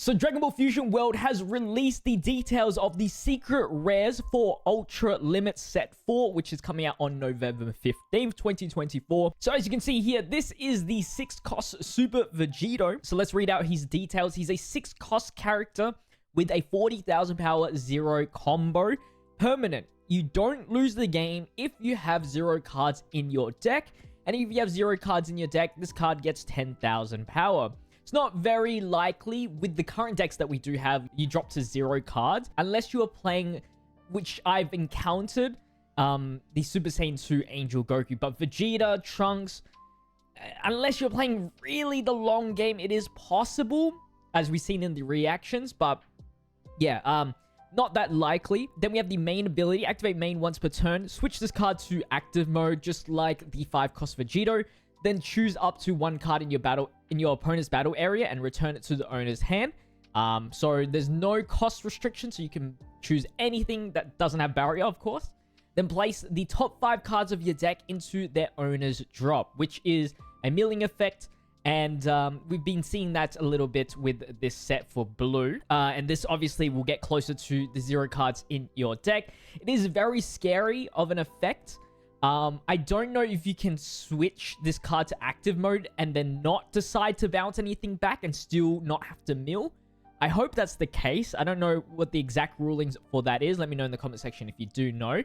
So Dragon Ball Fusion World has released the details of the secret rares for Ultra Limit Set 4, which is coming out on November 15th, 2024. So as you can see here, this is the 6-cost Super Vegito. So let's read out his details. He's a 6-cost character with a 40,000 power 0 combo. Permanent. You don't lose the game if you have 0 cards in your deck. And if you have 0 cards in your deck, this card gets 10,000 power. It's not very likely with the current decks that we do have, you drop to 0 cards, unless you are playing, which I've encountered, the Super Saiyan 2 Angel Goku. But Vegeta, Trunks, unless you're playing really the long game, it is possible, as we've seen in the reactions. But yeah, not that likely. Then we have the main ability, activate main once per turn. Switch this card to active mode, just like the 5-cost Vegito. Then choose up to 1 card in your opponent's battle area and return it to the owner's hand. So there's no cost restriction, so you can choose anything that doesn't have barrier, of course. Then place the top 5 cards of your deck into their owner's drop, which is a milling effect. And we've been seeing that a little bit with this set for blue. And this obviously will get closer to the 0 cards in your deck. It is very scary of an effect. I don't know if you can switch this card to active mode and then not decide to bounce anything back and still not have to mill. I hope that's the case. I don't know what the exact rulings for that is. Let me know in the comment section if you do know.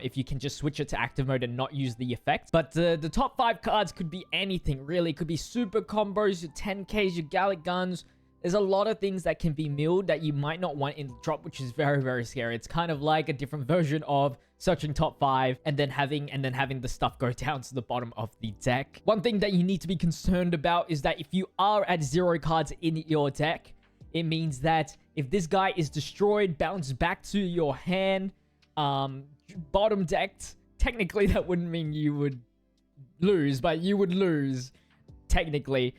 If you can just switch it to active mode and not use the effect. But the top 5 cards could be anything, really. It could be super combos, your 10Ks, your Gallic Guns. There's a lot of things that can be milled that you might not want in the drop, which is very, very scary. It's kind of like a different version of searching top 5 and then having the stuff go down to the bottom of the deck. One thing that you need to be concerned about is that if you are at 0 cards in your deck, it means that if this guy is destroyed, bounced back to your hand, bottom decked, technically that wouldn't mean you would lose, but you would lose technically,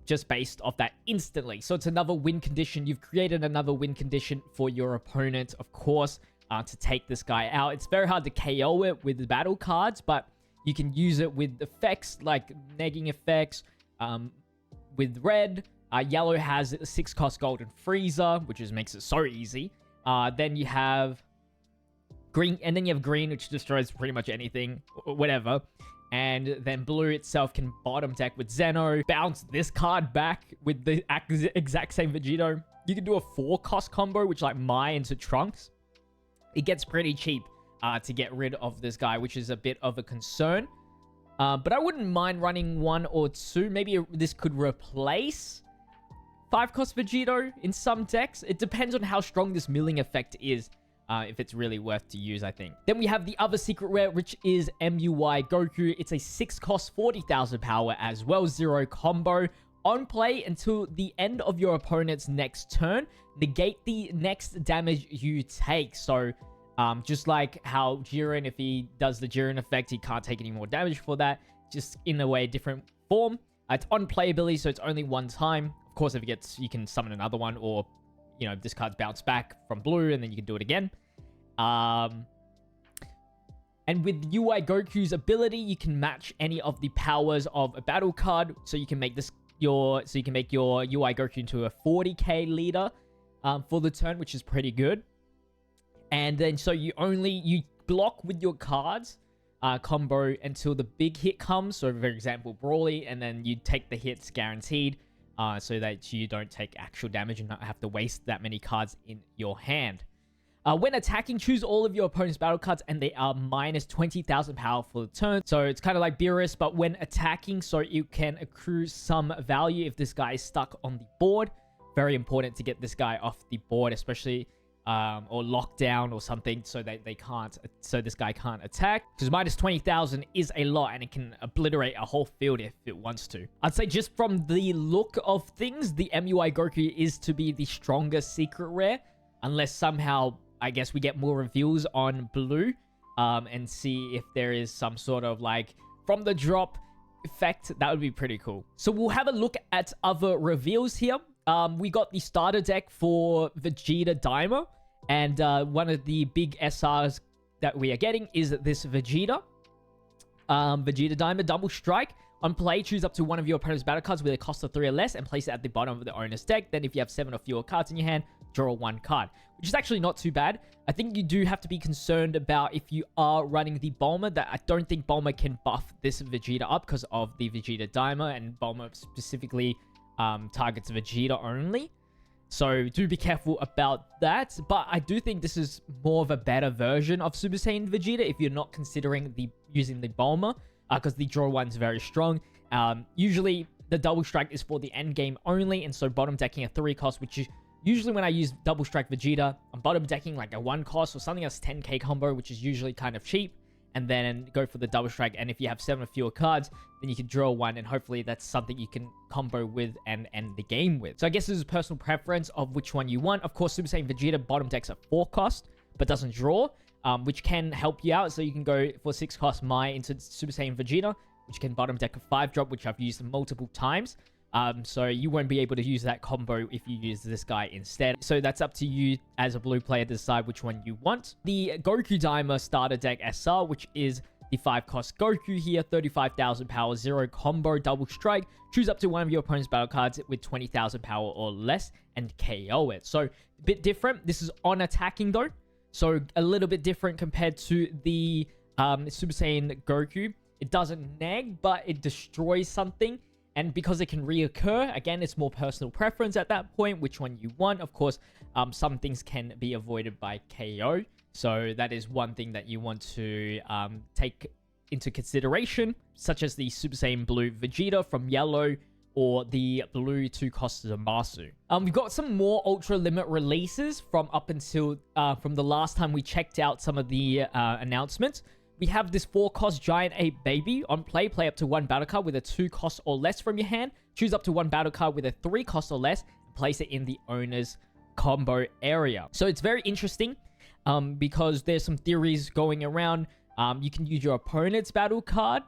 just based off that instantly. So it's another win condition. You've created another win condition for your opponent, of course, to take this guy out. It's very hard to KO it with the battle cards, but you can use it with effects like negging effects. With red, yellow has a 6-cost Golden Freezer, which just makes it so easy. Then you have green, and then you have green, which destroys pretty much anything, whatever. And then blue itself can bottom deck with Zeno, bounce this card back with the exact same Vegito. You can do a 4-cost combo, which like Mai into Trunks. It gets pretty cheap to get rid of this guy, which is a bit of a concern. But I wouldn't mind running 1 or 2. Maybe this could replace 5-cost Vegito in some decks. It depends on how strong this milling effect is. If it's really worth to use, I think. Then we have the other secret rare, which is MUI Goku. It's a 6-cost 40,000 power as well, 0 combo. On play until the end of your opponent's next turn, negate the next damage you take. So, just like how Jiren, if he does the Jiren effect, he can't take any more damage for that. Just in a way, different form. It's on playability, so it's only 1 time. Of course, if it gets, you can summon another one, or you know, this card's bounced back from blue, and then you can do it again. And with UI Goku's ability, you can match any of the powers of a battle card. So you can make your UI Goku into a 40k leader for the turn, which is pretty good. And then so you block with your cards combo until the big hit comes. So for example, Brawly, and then you take the hits guaranteed. So that you don't take actual damage and not have to waste that many cards in your hand. When attacking, choose all of your opponent's battle cards, and they are minus 20,000 power for the turn. So it's kind of like Beerus, but when attacking, so you can accrue some value if this guy is stuck on the board. Very important to get this guy off the board, especially or locked down or something, so that this guy can't attack. Because minus 20,000 is a lot, and it can obliterate a whole field if it wants to. I'd say just from the look of things, the MUI Goku is to be the strongest secret rare, unless somehow, I guess, we get more reveals on blue, and see if there is some sort of like from the drop effect. That would be pretty cool. So we'll have a look at other reveals here. We got the starter deck for Vegeta Daima. And one of the big SRs that we are getting is this Vegeta. Vegeta Daima Double Strike On play, choose up to one of your opponent's battle cards with a cost of 3 or less and place it at the bottom of the owner's deck. Then if you have 7 or fewer cards in your hand, draw 1 card, which is actually not too bad. I think you do have to be concerned about if you are running the Bulma, that I don't think Bulma can buff this Vegeta up because of the Vegeta Daima, and Bulma specifically targets Vegeta only. So do be careful about that. But I do think this is more of a better version of Super Saiyan Vegeta if you're not considering using the Bulma, because the draw one's very strong. Usually the double strike is for the end game only, and so bottom decking a 3 cost, which is usually when I use double strike Vegeta, I'm bottom decking like a 1 cost or something that's 10k combo, which is usually kind of cheap, and then go for the double strike. And if you have 7 or fewer cards, then you can draw 1, and hopefully that's something you can combo with and end the game with. So I guess this is a personal preference of which one you want. Of course, Super Saiyan Vegeta bottom decks a 4 cost, but doesn't draw, which can help you out. So you can go for 6 cost Mai into Super Saiyan Vegeta, which can bottom deck a 5 drop, which I've used multiple times. So you won't be able to use that combo if you use this guy instead. So that's up to you as a blue player to decide which one you want. The Goku Daima starter deck SR, which is the 5 cost Goku here, 35,000 power, 0 combo, double strike. Choose up to one of your opponent's battle cards with 20,000 power or less and KO it. So a bit different. This is on attacking though, so a little bit different compared to the Super Saiyan Goku. It doesn't nag, but it destroys something. And because it can reoccur, again, it's more personal preference at that point, which one you want. Of course, some things can be avoided by KO. So that is one thing that you want to take into consideration, such as the Super Saiyan Blue Vegeta from Yellow or the Blue 2 cost Zamasu. We've got some more Ultra Limit releases from up until from the last time we checked out some of the announcements. We have this 4 cost Giant Ape Baby. On play, play up to 1 battle card with a 2 cost or less from your hand. Choose up to 1 battle card with a 3 cost or less and place it in the owner's combo area. So it's very interesting because there's some theories going around. You can use your opponent's battle card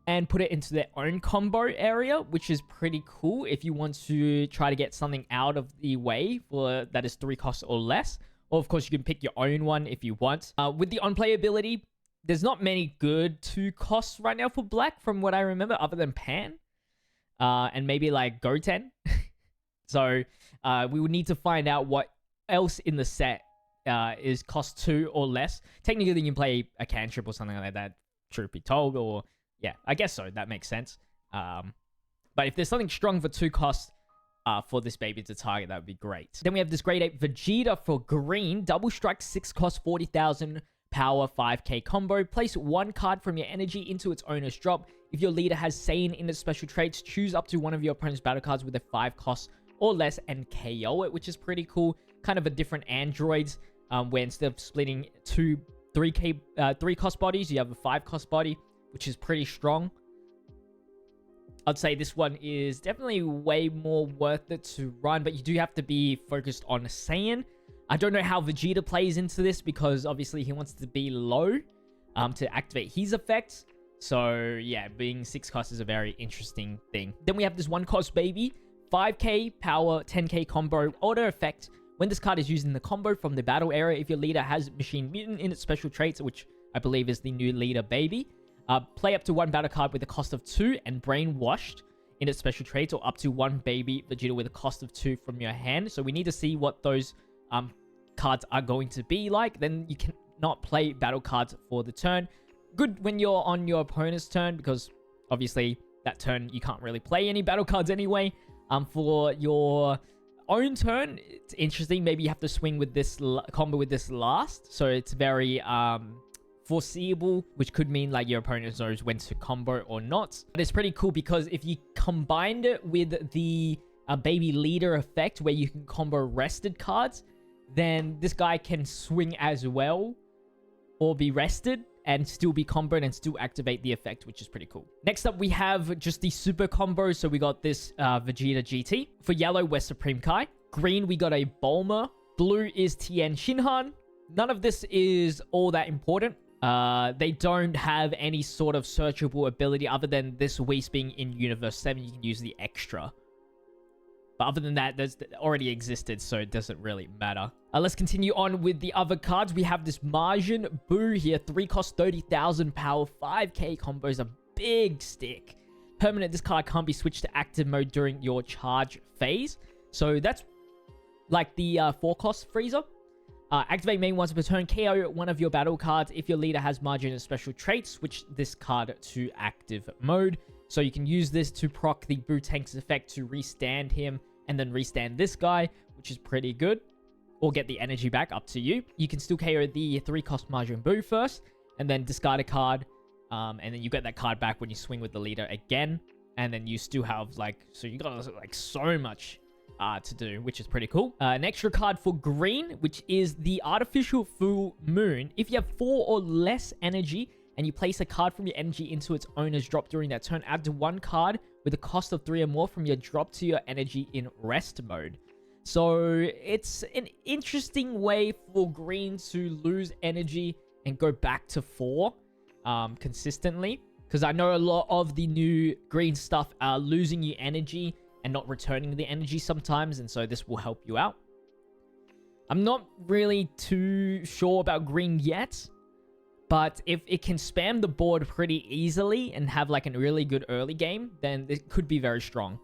and put it into their own combo area, which is pretty cool if you want to try to get something out of the way for that is 3 costs or less. Or of course, you can pick your own one if you want. With the on-play ability, there's not many good 2 costs right now for Black from what I remember, other than Pan. And maybe like Goten. So we would need to find out what else in the set is cost 2 or less. Technically, you can play a cantrip or something like that, truth be told. Or, yeah, I guess so. That makes sense. But if there's something strong for 2 costs for this baby to target, that would be great. Then we have this Great Ape Vegeta for green. Double strike, 6 cost, 40,000 power, 5k combo. Place 1 card from your energy into its owner's drop. If your leader has Saiyan in its special traits, choose up to one of your opponent's battle cards with a 5 cost or less and KO it, which is pretty cool. Kind of a different androids, where instead of splitting 3 cost bodies, you have a 5 cost body, which is pretty strong. I'd say this one is definitely way more worth it to run, but you do have to be focused on Saiyan. I don't know how Vegeta plays into this because obviously he wants to be low to activate his effects. So yeah, being 6 cost is a very interesting thing. Then we have this 1 cost baby, 5k power, 10k combo, auto effect. When this card is used in the combo from the battle area, if your leader has Machine Mutant in its special traits, which I believe is the new leader baby, play up to 1 battle card with a cost of 2 and Brainwashed in its special traits, or up to 1 baby Vegeta with a cost of 2 from your hand. So we need to see what those cards are going to be like. Then you cannot play battle cards for the turn. Good when you're on your opponent's turn, because obviously that turn you can't really play any battle cards anyway. For your own turn, it's interesting. Maybe you have to swing with this combo with this last, so it's very foreseeable, which could mean like your opponent knows when to combo or not. But it's pretty cool because if you combined it with the baby leader effect where you can combo rested cards, then this guy can swing as well or be rested and still be comboed and still activate the effect, which is pretty cool. Next up, we have just the super combo. So we got this Vegeta GT. For yellow, we're Supreme Kai. Green, we got a Bulma. Blue is Tien Shinhan. None of this is all that important. They don't have any sort of searchable ability other than this Whis being in Universe 7. You can use the extra. But other than that, there's already existed, so it doesn't really matter. Let's continue on with the other cards. We have this Majin Buu here. 3 cost, 30,000 power, 5k combo is a big stick. permanent, this card can't be switched to active mode during your charge phase. So that's like the 4-cost freezer. Activate main once per turn. KO one of your battle cards. If your leader has margin and special traits, switch this card to active mode. So you can use this to proc the Boo Tank's effect to restand him and then restand this guy, which is pretty good. Or get the energy back, up to you. You can still KO the 3-cost Majin Buu first, and then discard a card, and then you get that card back when you swing with the leader again. And then you still have, like, so you got, like, so much to do, which is pretty cool. An extra card for green, which is the Artificial Full Moon. If you have 4 or less energy, and you place a card from your energy into its owner's drop during that turn, add 1 card with a cost of 3 or more from your drop to your energy in rest mode. So it's an interesting way for green to lose energy and go back to 4 consistently. Because I know a lot of the new green stuff are losing you energy and not returning the energy sometimes. And so this will help you out. I'm not really too sure about green yet. But if it can spam the board pretty easily and have like a really good early game, then it could be very strong.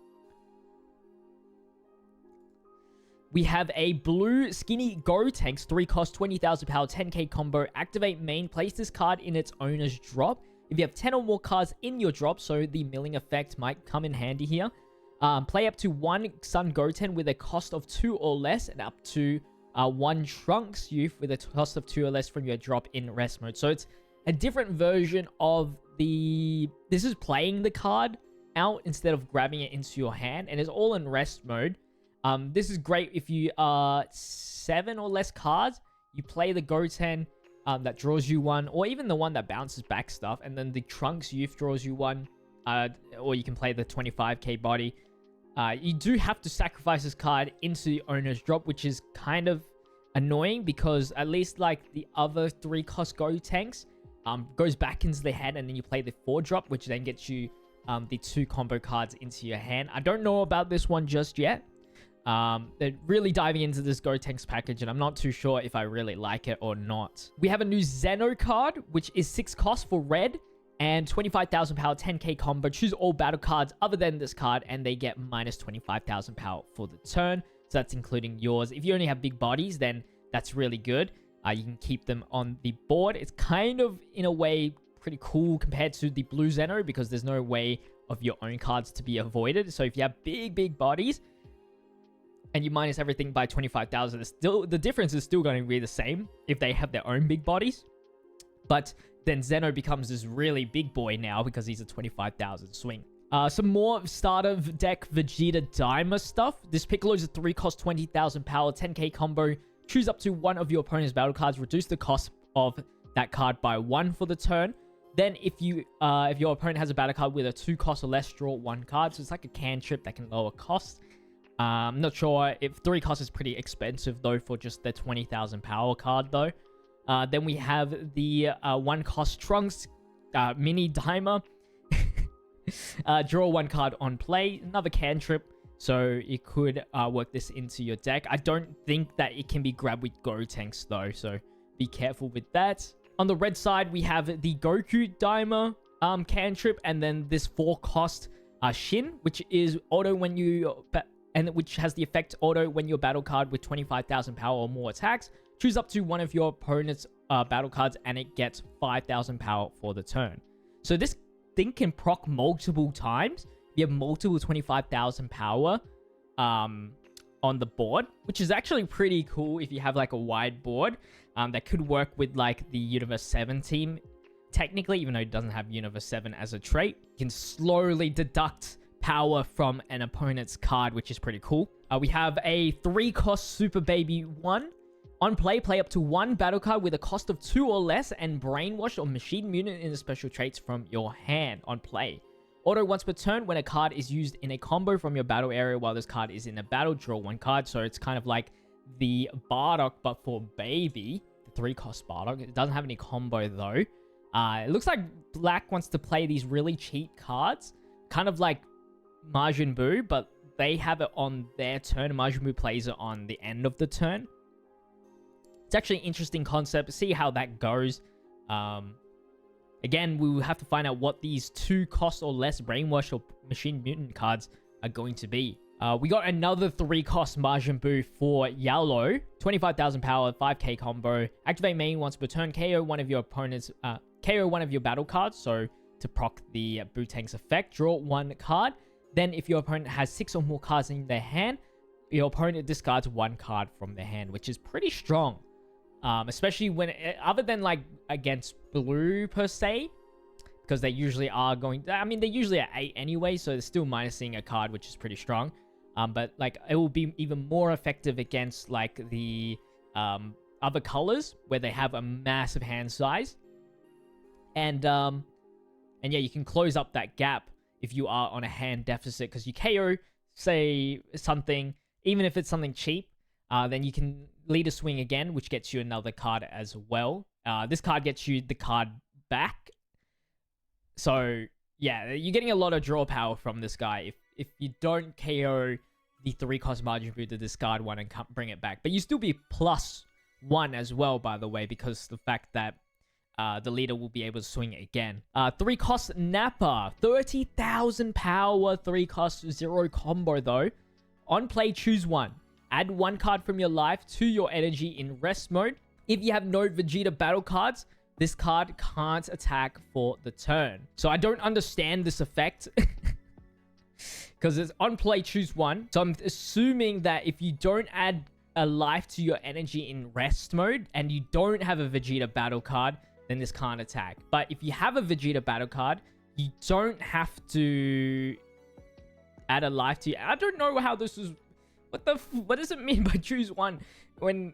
We have a blue skinny Gotenks, 3-cost, 20,000 power, 10k combo. Activate main, place this card in its owner's drop. If you have 10 or more cards in your drop, so the milling effect might come in handy here. Play up to 1 Sun Goten with a cost of 2 or less, and up to 1 Trunks Youth with a cost of 2 or less from your drop in rest mode. So it's a different version of the... This is playing the card out instead of grabbing it into your hand, and it's all in rest mode. This is great if you are 7 or less cards. You play the Goten that draws you 1, or even the one that bounces back stuff, and then the Trunks Youth draws you 1, or you can play the 25k body. You do have to sacrifice this card into the owner's drop, which is kind of annoying because at least like the other 3-cost Gotenks goes back into the hand, and then you play the 4-drop, which then gets you the 2 combo cards into your hand. I don't know about this one just yet. They're really diving into this Gotenks package, and I'm not too sure if I really like it or not. We have a new Zeno card, which is 6 cost for red and 25,000 power, 10k combo. Choose all battle cards other than this card, and they get minus 25,000 power for the turn. So that's including yours. If you only have big bodies, then that's really good. You can keep them on the board. It's kind of, in a way, pretty cool compared to the blue Zeno because there's no way of your own cards to be avoided. So if you have big bodies, and you minus everything by 25,000, the difference is still going to be the same if they have their own big bodies. But then Zeno becomes this really big boy now because he's a 25,000 swing. Some more starter deck Vegeta Daima stuff. This Piccolo is a 3-cost, 20,000 power, 10k combo. Choose up to 1 of your opponent's battle cards. Reduce the cost of that card by 1 for the turn. Then if your opponent has a battle card with a 2 cost or less, draw 1 card. So it's like a cantrip that can lower cost. I'm not sure if 3 cost is pretty expensive though for just the 20,000 power card though. Then we have the 1 cost Trunks mini Daima. Draw 1 card on play. Another cantrip, so you could work this into your deck. I don't think that it can be grabbed with Gotenks though, so be careful with that. On the red side, we have the Goku Daima cantrip, and then this 4 cost Shin, which is auto when you... and which has the effect auto when your battle card with 25,000 power or more attacks. Choose up to 1 of your opponent's battle cards, and it gets 5,000 power for the turn. So this thing can proc multiple times. You have multiple 25,000 power on the board, which is actually pretty cool if you have like a wide board. That could work with like the Universe 7 team, technically, even though it doesn't have Universe 7 as a trait. You can slowly deduct power from an opponent's card, which is pretty cool. We have a 3-cost Super Baby 1. On play, play up to 1 battle card with a cost of 2 or less and Brainwash or Machine Mutant in the special traits from your hand on play. Auto once per turn. When a card is used in a combo from your battle area while this card is in a battle, draw 1 card. So it's kind of like the Bardock, but for Baby. The 3-cost Bardock. It doesn't have any combo though. It looks like Black wants to play these really cheap cards. Kind of like Majin Buu, but they have it on their turn. Majin Buu plays it on the end of the turn. It's actually an interesting concept. See how that goes. Again, we will have to find out what these 2 cost or less Brainwash or Machine Mutant cards are going to be. We got another 3 cost Majin Buu for Yellow. 25,000 power, 5k combo. Activate main once per turn. KO one of your opponent's... KO one of your battle cards. So, to proc the Buu-Tang's effect, draw 1 card. Then, if your opponent has 6 or more cards in their hand, your opponent discards 1 card from their hand, which is pretty strong. Especially when... other than, like, against blue, per se. Because they usually are going... I mean, they usually are 8 anyway, so they're still minusing a card, which is pretty strong. But, like, it will be even more effective against, like, the other colors, where they have a massive hand size. And yeah, you can close up that gap if you are on a hand deficit, because you KO, say, something, even if it's something cheap, then you can lead a swing again, which gets you another card as well. This card gets you the card back. So, yeah, you're getting a lot of draw power from this guy if you don't KO the 3 cost Majin Buu to discard 1 and bring it back. But you still be +1 as well, by the way, because the fact that the leader will be able to swing it again. 3 cost Nappa. 30,000 power, 3 cost 0 combo though. On play, choose 1. Add 1 card from your life to your energy in rest mode. If you have no Vegeta battle cards, this card can't attack for the turn. So I don't understand this effect. Because it's on play, choose 1. So I'm assuming that if you don't add a life to your energy in rest mode, and you don't have a Vegeta battle card, then this can't attack. But if you have a Vegeta battle card, you don't have to add a life to you. I don't know how this is... What does it mean by choose 1 when...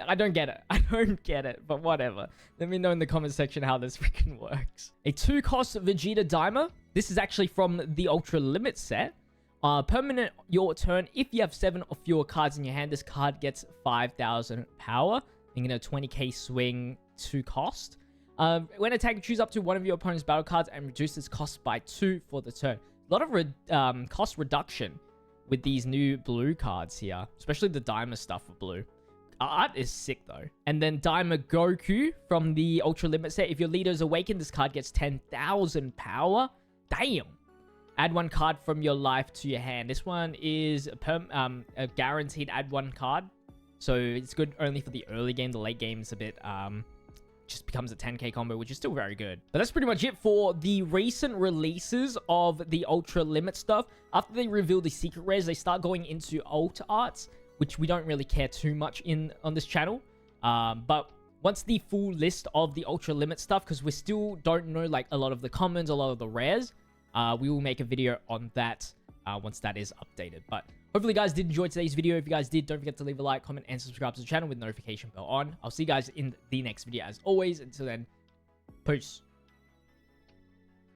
I don't get it. I don't get it, but whatever. Let me know in the comment section how this freaking works. A 2 cost Vegeta Dimer. This is actually from the Ultra Limit set. Permanent your turn. If you have 7 or fewer cards in your hand, this card gets 5,000 power. Making a 20k swing, 2 cost. When attacking, choose up to 1 of your opponent's battle cards and reduce its cost by 2 for the turn. A lot of cost reduction with these new blue cards here. Especially the Dimer stuff for blue. Art is sick though. And then Dimer Goku from the Ultra Limit set. If your leader is awakened, this card gets 10,000 power. Damn. Add 1 card from your life to your hand. This one is a guaranteed add 1 card. So it's good only for the early game. The late game is a bit... just becomes a 10k combo, which is still very good. But that's pretty much it for the recent releases of the Ultra Limit stuff. After they reveal the secret rares, they start going into alt arts, which we don't really care too much on this channel. But once the full list of the Ultra Limit stuff, because we still don't know like a lot of the commons, a lot of the rares, we will make a video on that once that is updated. But hopefully you guys did enjoy today's video. If you guys did, don't forget to leave a like, comment, and subscribe to the channel with notification bell on. I'll see you guys in the next video as always. Until then, peace.